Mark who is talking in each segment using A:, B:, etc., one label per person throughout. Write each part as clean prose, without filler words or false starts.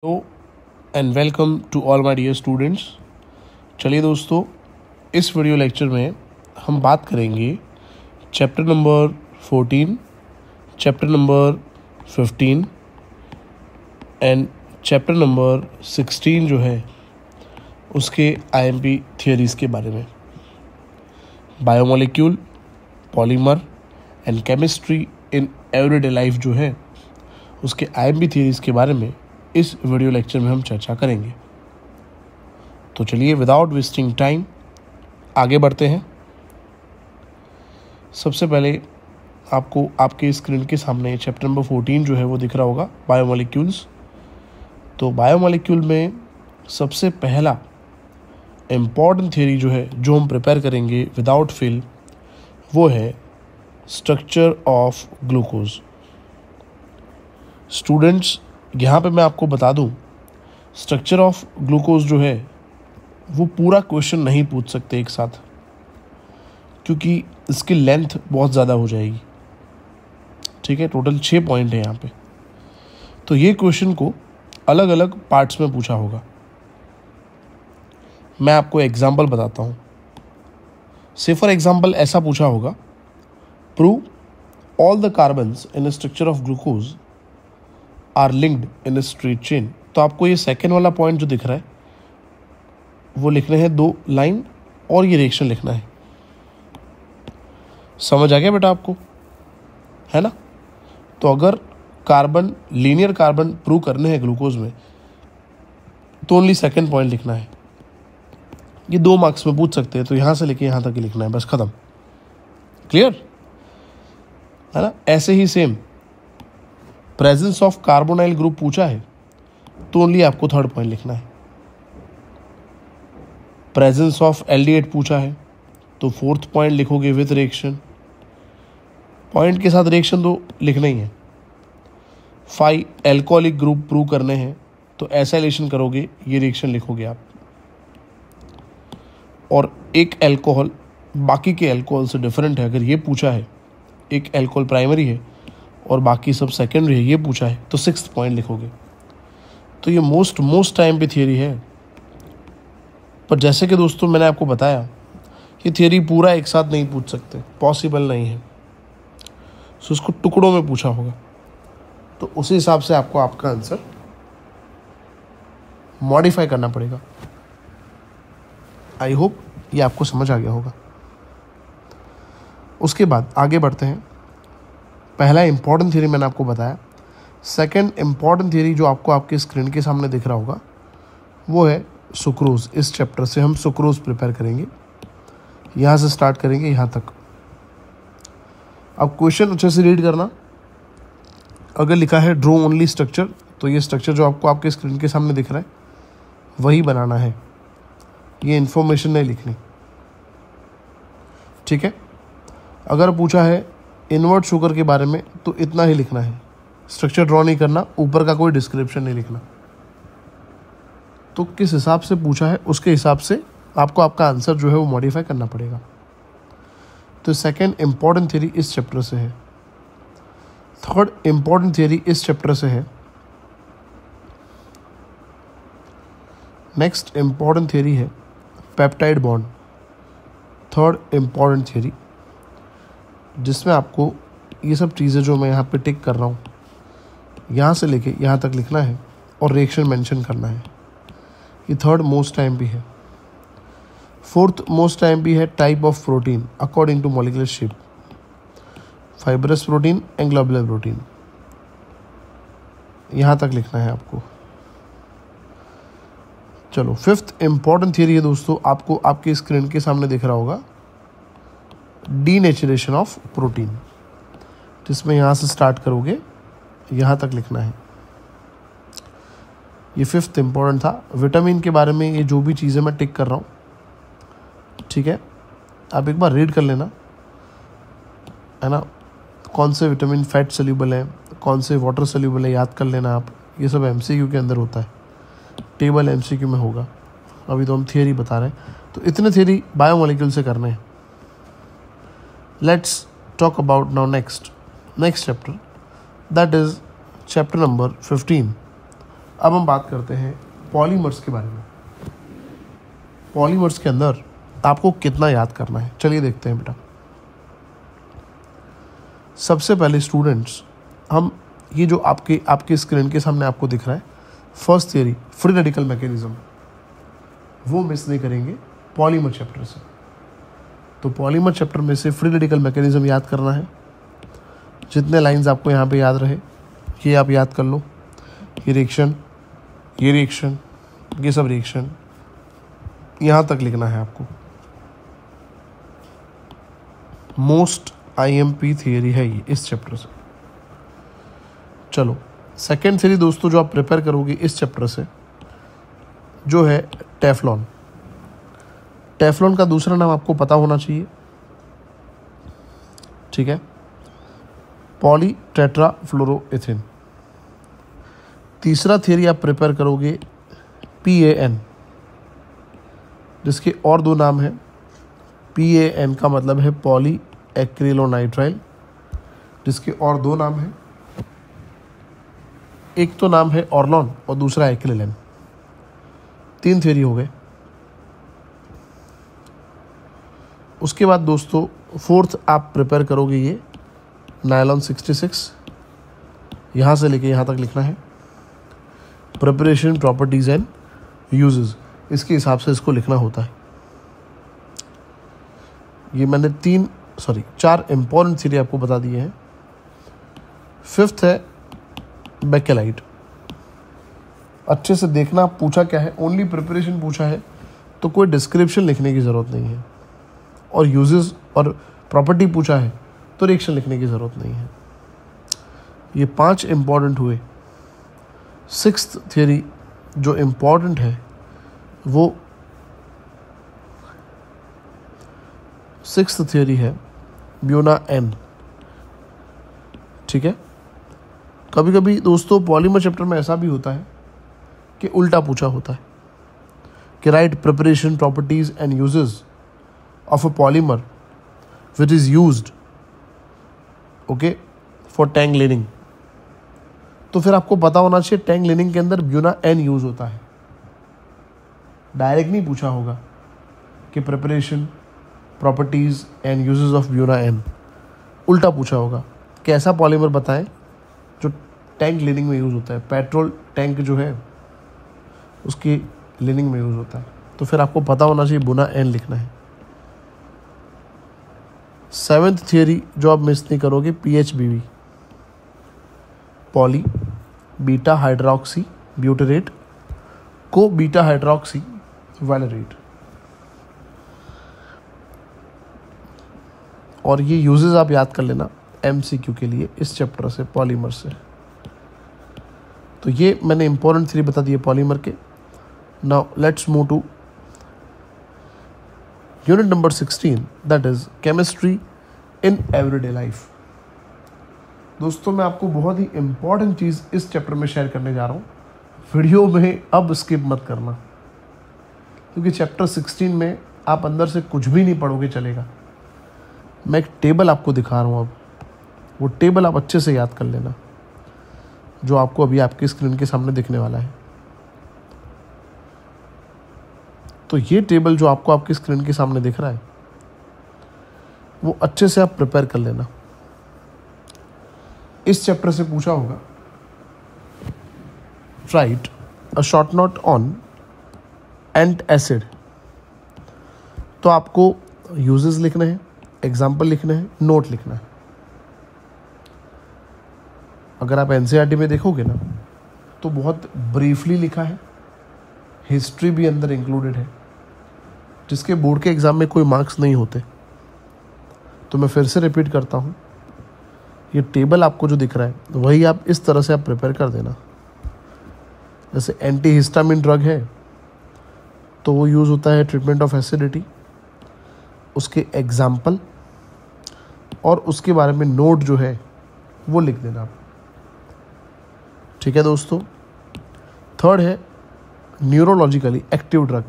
A: Hello and welcome to all my dear students. चलिए दोस्तों, इस वीडियो लेक्चर में हम बात करेंगे chapter number 14, chapter number 15 and chapter number 16 जो है उसके आईएमपी थियरीज़ के बारे में। Biomolecule, polymer and chemistry in everyday life जो है उसके आईएमपी थियरीज़ के बारे में इस वीडियो लेक्चर में हम चर्चा करेंगे। तो चलिए विदाउट वेस्टिंग टाइम आगे बढ़ते हैं। सबसे पहले आपको आपके स्क्रीन के सामने चैप्टर नंबर 14 जो है वो दिख रहा होगा, बायोमोलिक्यूल्स। तो बायोमोलिक्यूल में सबसे पहला इम्पॉर्टेंट थियरी जो है जो हम प्रिपेयर करेंगे विदाउट फेल वो है स्ट्रक्चर ऑफ ग्लूकोज। स्टूडेंट्स, यहाँ पे मैं आपको बता दूँ, स्ट्रक्चर ऑफ ग्लूकोज जो है वो पूरा क्वेश्चन नहीं पूछ सकते एक साथ, क्योंकि इसकी लेंथ बहुत ज़्यादा हो जाएगी। ठीक है, टोटल 6 पॉइंट है यहाँ पे, तो ये क्वेश्चन को अलग अलग पार्ट्स में पूछा होगा। मैं आपको एग्जाम्पल बताता हूँ। से फॉर एग्जाम्पल ऐसा पूछा होगा, prove all the carbons in the structure of glucose are linked in a straight chain. तो आपको ये सेकेंड वाला पॉइंट जो दिख रहा है वो लिखने हैं 2 लाइन और ये रिएक्शन लिखना है। समझ आ गया बेटा आपको, है ना? तो अगर कार्बन, लीनियर कार्बन प्रूव करने हैं ग्लूकोज में तो ओनली सेकेंड पॉइंट लिखना है। ये 2 मार्क्स में पूछ सकते हैं, तो यहाँ से लेके यहाँ तक ही लिखना है, बस खत्म। क्लियर है ना? ऐसे ही same presence of carbonyl group पूछा है तो ओनली आपको थर्ड पॉइंट लिखना है। प्रेजेंस ऑफ एल्डिहाइड पूछा है तो फोर्थ पॉइंट लिखोगे विथ रिएक्शन। पॉइंट के साथ रिएक्शन तो लिखना ही है। 5 एल्कोहलिक ग्रुप प्रूव करने हैं तो एसाइलेशन करोगे, ये रिएक्शन लिखोगे आप। और एक एल्कोहल बाकी के एल्कोहल से डिफरेंट है, अगर ये पूछा है, एक एल्कोहल प्राइमरी है और बाकी सब सेकेंडरी है, ये पूछा है तो 6th पॉइंट लिखोगे। तो ये मोस्ट टाइम पे थियरी है। पर जैसे कि दोस्तों मैंने आपको बताया, ये थियरी पूरा एक साथ नहीं पूछ सकते, पॉसिबल नहीं है। सो उसको टुकड़ों में पूछा होगा, तो उसी हिसाब से आपको आपका आंसर मॉडिफाई करना पड़ेगा। आई होप ये आपको समझ आ गया होगा। उसके बाद आगे बढ़ते हैं। पहला इंपॉर्टेंट थियरी मैंने आपको बताया। सेकंड इंपॉर्टेंट थियरी जो आपको आपके स्क्रीन के सामने दिख रहा होगा वो है सुक्रोज। इस चैप्टर से हम सुक्रोज प्रिपेयर करेंगे, यहाँ से स्टार्ट करेंगे यहाँ तक। अब क्वेश्चन अच्छे से रीड करना। अगर लिखा है ड्रॉ ओनली स्ट्रक्चर, तो ये स्ट्रक्चर जो आपको आपके स्क्रीन के सामने दिख रहा है वही बनाना है, ये इन्फॉर्मेशन नहीं लिखनी। ठीक है। अगर पूछा है इन्वर्ट शुगर के बारे में तो इतना ही लिखना है, स्ट्रक्चर ड्रॉ नहीं करना, ऊपर का कोई डिस्क्रिप्शन नहीं लिखना। तो किस हिसाब से पूछा है उसके हिसाब से आपको आपका आंसर जो है वो मॉडिफाई करना पड़ेगा। तो सेकंड इंपॉर्टेंट थियरी इस चैप्टर से है। थर्ड इंपॉर्टेंट थियरी इस चैप्टर से है। नेक्स्ट इंपॉर्टेंट थियरी है peptide bond. Third important theory, जिसमें आपको ये सब चीज़ें जो मैं यहाँ पे टिक कर रहा हूँ, यहाँ से लेके यहाँ तक लिखना है और रिएक्शन मेंशन करना है। ये थर्ड मोस्ट टाइम भी है। फोर्थ मोस्ट टाइम भी है type of protein according to molecular shape, fibrous protein and globular protein, यहाँ तक लिखना है आपको। चलो, फिफ्थ इंपॉर्टेंट थियरी है दोस्तों, आपको आपके स्क्रीन के सामने दिख रहा होगा, डीनेचुरेशन ऑफ प्रोटीन, जिसमें यहाँ से स्टार्ट करोगे यहाँ तक लिखना है। ये फिफ्थ इंपॉर्टेंट था। विटामिन के बारे में ये जो भी चीज़ें मैं टिक कर रहा हूँ, ठीक है, आप एक बार रीड कर लेना, है ना। कौन से विटामिन फैट सोल्यूबल है, कौन से वाटर सोल्यूबल है, याद कर लेना आप। ये सब एमसीक्यू के अंदर होता है, टेबल एमसीक्यू में होगा। अभी तो हम थियरी बता रहे हैं, तो इतने थियरी बायोमोलिक्यूल से करने हैं। Let's talk about now next chapter, that is chapter number 15, अब हम बात करते हैं पॉलीमर्स के बारे में। पॉलीमर्स के अंदर आपको कितना याद करना है, चलिए देखते हैं बेटा। सबसे पहले स्टूडेंट्स, हम ये जो आपके स्क्रीन के सामने आपको दिख रहा है first theory free radical mechanism, वो मिस नहीं करेंगे पॉलीमर चैप्टर से। तो पॉलीमर चैप्टर में से फ्री रेडिकल मैकेनिज्म याद करना है। जितने लाइंस आपको यहाँ पे याद रहे ये आप याद कर लो। ये रिएक्शन, ये रिएक्शन, ये सब रिएक्शन, यहाँ तक लिखना है आपको। मोस्ट IMP थियरी है ये इस चैप्टर से। चलो सेकेंड थियरी दोस्तों जो आप प्रिपेयर करोगे इस चैप्टर से, जो है टेफ्लॉन। टेफ्लॉन का दूसरा नाम आपको पता होना चाहिए, ठीक है, पॉली टेट्राफ्लोरोएथिन। तीसरा थियरी आप प्रिपेयर करोगे PAN, जिसके और दो नाम हैं। PAN का मतलब है पॉली एक्रिलोनाइट्राइल, जिसके और दो नाम हैं। एक तो नाम है ऑर्लॉन और दूसरा एक्रिलेन। 3 थियरी हो गए। उसके बाद दोस्तों फोर्थ आप प्रिपेयर करोगे ये नायलॉन 66, यहाँ से लेके यहाँ तक लिखना है। प्रिपरेशन, प्रॉपर्टीज एंड यूजेस, इसके हिसाब से इसको लिखना होता है। ये मैंने 4 इंपॉर्टेंट थियरी आपको बता दिए हैं। फिफ्थ है बेकेलाइट। अच्छे से देखना पूछा क्या है, ओनली प्रिपरेशन पूछा है तो कोई डिस्क्रिप्शन लिखने की ज़रूरत नहीं है, और यूजेस और प्रॉपर्टी पूछा है तो रिएक्शन लिखने की ज़रूरत नहीं है। ये 5 इंपॉर्टेंट हुए। सिक्स्थ थियरी जो इम्पॉर्टेंट है वो सिक्स्थ थियरी है ब्यूना एन, ठीक है। कभी कभी दोस्तों पॉलीमर चैप्टर में ऐसा भी होता है कि उल्टा पूछा होता है कि right preparation, properties and uses of a polymer which is used okay for Tang cleaning. तो फिर आपको पता होना चाहिए टैंक क्लीनिंग के अंदर ब्यूना एन यूज होता है। डायरेक्ट नहीं पूछा होगा कि preparation, properties and uses of Buna N, उल्टा पूछा होगा कि ऐसा पॉलीमर बताएं जो टैंक क्लीनिंग में यूज़ होता है। पेट्रोल टैंक जो है उसकी क्लीनिंग में यूज़ होता है, तो फिर आपको पता होना चाहिए ब्यूना एन लिखना है। 7th थियरी जो आप मिस नहीं करोगे PHBV, पॉली बीटा हाइड्रोक्सी ब्यूटेरेट को बीटा हाइड्रोक्सी वैलेरेट। और ये यूजेस आप याद कर लेना MCQ के लिए इस चैप्टर से, पॉलीमर से। तो ये मैंने इंपॉर्टेंट थियरी बता दी है पॉलीमर के। Now let's move to unit number 16, that is chemistry in everyday life. दोस्तों मैं आपको बहुत ही इंपॉर्टेंट चीज़ इस चैप्टर में शेयर करने जा रहा हूँ। वीडियो में अब स्किप मत करना, क्योंकि चैप्टर 16 में आप अंदर से कुछ भी नहीं पढ़ोगे चलेगा। मैं एक टेबल आपको दिखा रहा हूँ, अब वो टेबल आप अच्छे से याद कर लेना, जो आपको अभी आपकी स्क्रीन के सामने दिखने वाला है। तो ये टेबल जो आपको आपकी स्क्रीन के सामने दिख रहा है वो अच्छे से आप प्रिपेयर कर लेना। इस चैप्टर से पूछा होगा right a short note on ant acid. तो आपको यूजेस लिखने हैं, एग्जाम्पल लिखने हैं, नोट लिखना है। अगर आप NCERT में देखोगे ना तो बहुत ब्रीफली लिखा है, हिस्ट्री भी अंदर इंक्लूडेड है, जिसके बोर्ड के एग्ज़ाम में कोई मार्क्स नहीं होते। तो मैं फिर से रिपीट करता हूँ, ये टेबल आपको जो दिख रहा है वही आप इस तरह से आप प्रिपेयर कर देना। जैसे एंटी हिस्टामिन ड्रग है तो वो यूज़ होता है ट्रीटमेंट ऑफ एसिडिटी, उसके एग्जाम्पल और उसके बारे में नोट जो है वो लिख देना आप, ठीक है दोस्तों। थर्ड है न्यूरोलॉजिकली एक्टिव ड्रग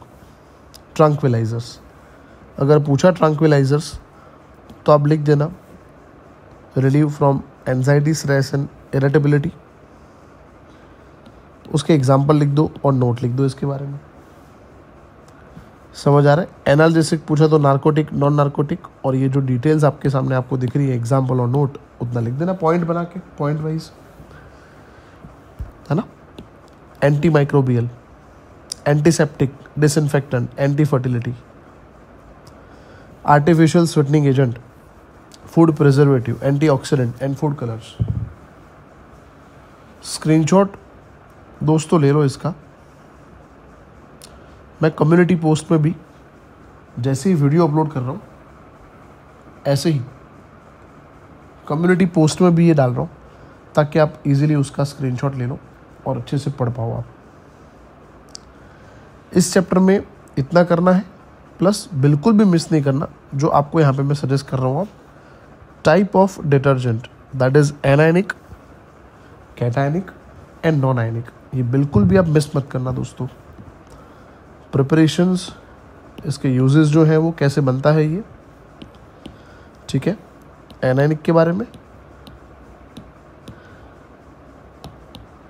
A: ट्रंक्विलाइजर्स। अगर पूछा ट्रंक्विलाइजर्स तो आप लिख देना relieve from anxiety, stress and irritability. उसके एग्जाम्पल लिख दो और नोट लिख दो इसके बारे में। समझ आ रहा है? एनाल्जेसिक पूछा तो नार्कोटिक, नॉन नार्कोटिक, और ये जो डिटेल्स आपके सामने आपको दिख रही है एग्जाम्पल और नोट, उतना लिख देना पॉइंट बना के, पॉइंट वाइज, है ना। Anti microbial, antiseptic, disinfectant, anti fertility, artificial sweetening agent, food preservative, antioxidant and food colours. Screenshot दोस्तों ले लो इसका। मैं कम्युनिटी पोस्ट में भी जैसे ही वीडियो अपलोड कर रहा हूँ ऐसे ही कम्युनिटी पोस्ट में भी ये डाल रहा हूँ, ताकि आप इजीली उसका स्क्रीनशॉट ले लो और अच्छे से पढ़ पाओ आप। इस चैप्टर में इतना करना है, प्लस बिल्कुल भी मिस नहीं करना जो आपको यहाँ पे मैं सजेस्ट कर रहा हूँ। आप type of detergent, that is anionic, cationic and non ionic, ये बिल्कुल भी आप मिस मत करना दोस्तों। प्रिपरेशंस, इसके यूजेस जो है वो कैसे बनता है ये, ठीक है। एनायनिक के बारे में,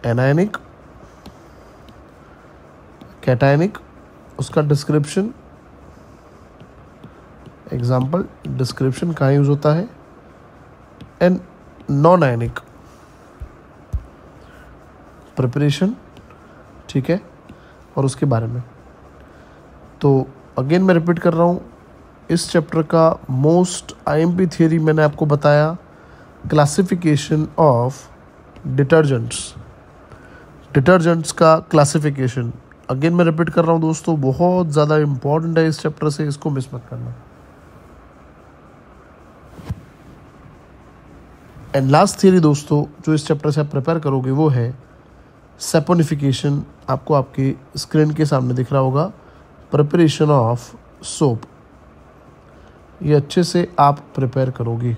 A: एनायनिक, कैटायनिक, उसका डिस्क्रिप्शन, एग्जाम्पल, डिस्क्रिप्शन कहाँ यूज होता है, एंड नॉन आयनिक, प्रिपरेशन, ठीक है, और उसके बारे में। तो अगेन मैं रिपीट कर रहा हूँ, इस चैप्टर का मोस्ट आईएमपी थियरी मैंने आपको बताया, क्लासिफिकेशन ऑफ डिटर्जेंट्स, डिटर्जेंट्स का क्लासिफिकेशन। अगेन मैं रिपीट कर रहा हूँ दोस्तों, बहुत ज़्यादा इंपॉर्टेंट है इस चैप्टर से, इसको मिस मत करना। एंड लास्ट थियरी दोस्तों जो इस चैप्टर से आप प्रिपेयर करोगे वो है सैपोनिफिकेशन। आपको आपके स्क्रीन के सामने दिख रहा होगा, प्रिपरेशन ऑफ सोप। ये अच्छे से आप प्रिपेयर करोगे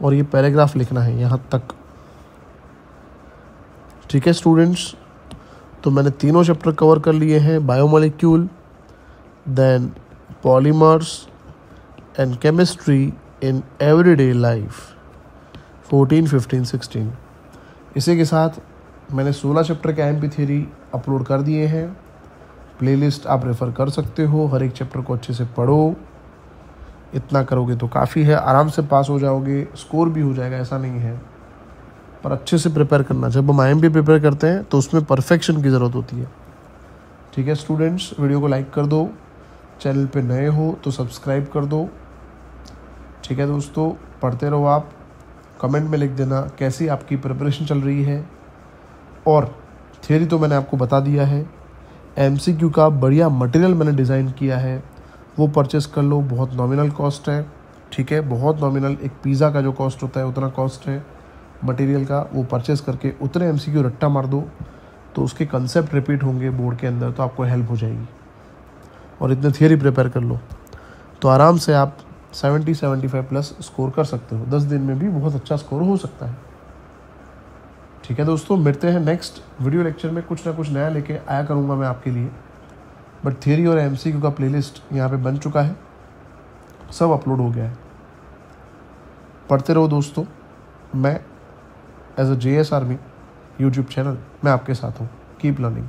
A: और ये पैराग्राफ लिखना है यहाँ तक, ठीक है स्टूडेंट्स। तो मैंने तीनों चैप्टर कवर कर लिए हैं, biomolecule, then polymers and chemistry in everyday life 14, 15, 16। इसी के साथ मैंने 16 चैप्टर के आईएमपी थ्योरी अपलोड कर दिए हैं। प्लेलिस्ट आप रेफ़र कर सकते हो, हर एक चैप्टर को अच्छे से पढ़ो। इतना करोगे तो काफ़ी है, आराम से पास हो जाओगे, स्कोर भी हो जाएगा, ऐसा नहीं है। पर अच्छे से प्रिपेयर करना, जब हम आईएमपी प्रिपेयर करते हैं तो उसमें परफेक्शन की ज़रूरत होती है, ठीक है स्टूडेंट्स। वीडियो को लाइक कर दो, चैनल पे नए हो तो सब्सक्राइब कर दो, ठीक है दोस्तों। पढ़ते रहो आप, कमेंट में लिख देना कैसी आपकी प्रिपरेशन चल रही है। और थियरी तो मैंने आपको बता दिया है, एमसीक्यू का बढ़िया मटेरियल मैंने डिज़ाइन किया है, वो परचेस कर लो, बहुत नॉमिनल कॉस्ट है, ठीक है, बहुत नॉमिनल। एक पिज़्ज़ा का जो कॉस्ट होता है उतना कॉस्ट है मटेरियल का, वो परचेस करके उतने एमसीक्यू रट्टा मार दो तो उसके कंसेप्ट रिपीट होंगे बोर्ड के अंदर, तो आपको हेल्प हो जाएगी। और इतने थियरी प्रिपेयर कर लो तो आराम से आप 70-75 प्लस स्कोर कर सकते हो। 10 दिन में भी बहुत अच्छा स्कोर हो सकता है, ठीक है दोस्तों। मिलते हैं नेक्स्ट वीडियो लेक्चर में, कुछ ना कुछ नया लेके आया करूँगा मैं आपके लिए। बट थियरी और एमसीक्यू का प्लेलिस्ट यहाँ पे बन चुका है, सब अपलोड हो गया है। पढ़ते रहो दोस्तों। मैं as a JS army YouTube channel मैं आपके साथ हूँ। Keep learning.